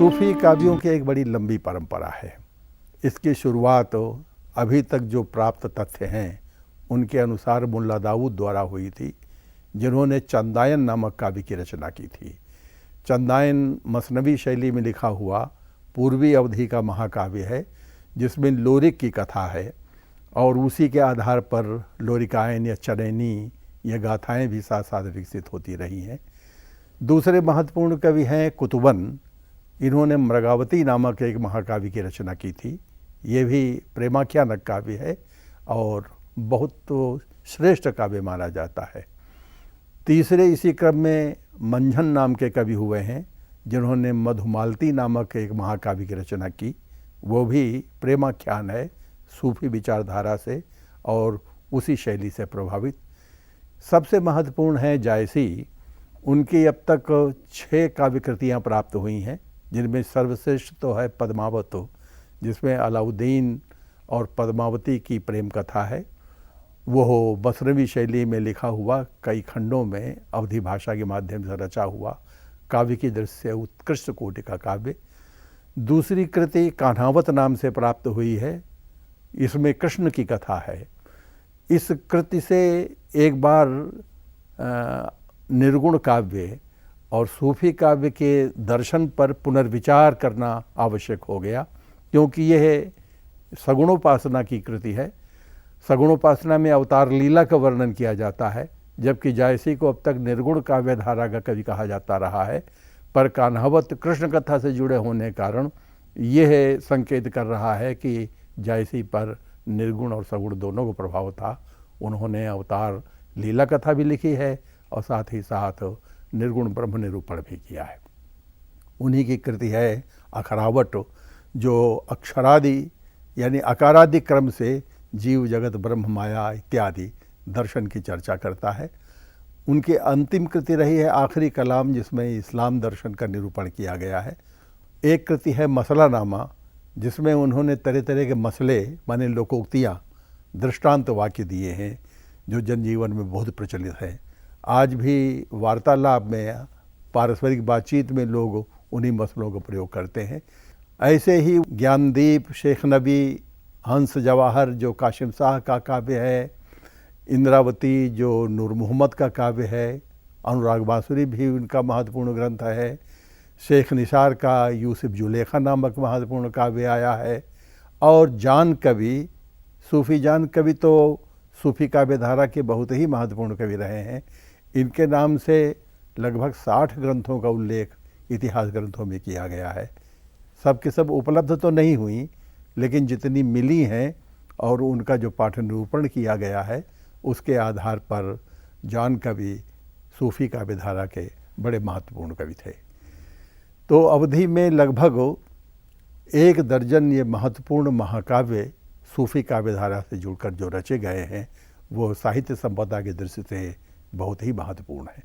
सूफ़ी काव्यों की एक बड़ी लंबी परंपरा है। इसकी शुरुआत अभी तक जो प्राप्त तथ्य हैं उनके अनुसार मुल्ला दाऊद द्वारा हुई थी, जिन्होंने चंदायन नामक काव्य की रचना की थी। चंदायन मसनवी शैली में लिखा हुआ पूर्वी अवधि का महाकाव्य है, जिसमें लोरिक की कथा है और उसी के आधार पर लोरिकायन या चरैनी या गाथाएं भी साथ साथ विकसित होती रही हैं। दूसरे महत्वपूर्ण कवि हैं कुतुबन। इन्होंने मृगावती नामक एक महाकाव्य की रचना की थी। ये भी प्रेमाख्यानक काव्य है और बहुत श्रेष्ठ काव्य माना जाता है। तीसरे इसी क्रम में मंझन नाम के कवि हुए हैं, जिन्होंने मधुमालती नामक एक महाकाव्य की रचना की। वो भी प्रेमाख्यान है, सूफी विचारधारा से और उसी शैली से प्रभावित। सबसे महत्वपूर्ण है जायसी। उनकी अब तक 6 काव्य कृतियाँ प्राप्त हुई हैं, जिनमें सर्वश्रेष्ठ तो है पद्मावत, जिसमें अलाउद्दीन और पद्मावती की प्रेम कथा है। वो मसनवी शैली में लिखा हुआ कई खंडों में अवधी भाषा के माध्यम से रचा हुआ काव्य की दृष्टि से उत्कृष्ट कोटि का काव्य। दूसरी कृति कान्हावत नाम से प्राप्त हुई है। इसमें कृष्ण की कथा है। इस कृति से एक बार निर्गुण काव्य और सूफी काव्य के दर्शन पर पुनर्विचार करना आवश्यक हो गया, क्योंकि यह सगुणोपासना की कृति है। सगुणोपासना में अवतार लीला का वर्णन किया जाता है, जबकि जायसी को अब तक निर्गुण काव्य धारा का कवि कहा जाता रहा है। पर कान्हावत कृष्ण कथा से जुड़े होने कारण यह संकेत कर रहा है कि जायसी पर निर्गुण और सगुण दोनों को प्रभाव था। उन्होंने अवतार लीला कथा भी लिखी है और साथ ही साथ निर्गुण ब्रह्म निरूपण भी किया है। उन्हीं की कृति है अखरावट, जो अक्षरादि यानी अकारादि क्रम से जीव जगत ब्रह्म माया इत्यादि दर्शन की चर्चा करता है। उनकी अंतिम कृति रही है आखिरी कलाम, जिसमें इस्लाम दर्शन का निरूपण किया गया है। एक कृति है मसला नामा, जिसमें उन्होंने तरह तरह के मसले माने लोकोक्तियाँ, दृष्टांत वाक्य दिए हैं, जो जनजीवन में बहुत प्रचलित है। आज भी वार्तालाप में, पारस्परिक बातचीत में लोग उन्हीं मसलों का प्रयोग करते हैं। ऐसे ही ज्ञानदीप, शेख नबी, हंस जवाहर जो काशिम शाह का काव्य है, इंद्रावती जो नूर मोहम्मद का काव्य है, अनुराग बांसुरी भी उनका महत्वपूर्ण ग्रंथ है, शेख निसार का यूसुफ जुलेखा नामक महत्वपूर्ण काव्य आया है, और जान कवि, सूफ़ी जान कवि तो सूफ़ी काव्य धारा के बहुत ही महत्वपूर्ण कवि रहे हैं। इनके नाम से लगभग 60 ग्रंथों का उल्लेख इतिहास ग्रंथों में किया गया है। सब के सब उपलब्ध तो नहीं हुई, लेकिन जितनी मिली हैं और उनका जो पाठ निरूपण किया गया है, उसके आधार पर जान कवि सूफ़ी काव्य धारा के बड़े महत्वपूर्ण कवि थे। तो अवधि में लगभग 1 दर्जन ये महत्वपूर्ण महाकाव्य सूफ़ी काव्य धारा से जुड़कर जो रचे गए हैं, वो साहित्य संपदा की दृष्टि से बहुत ही महत्वपूर्ण है।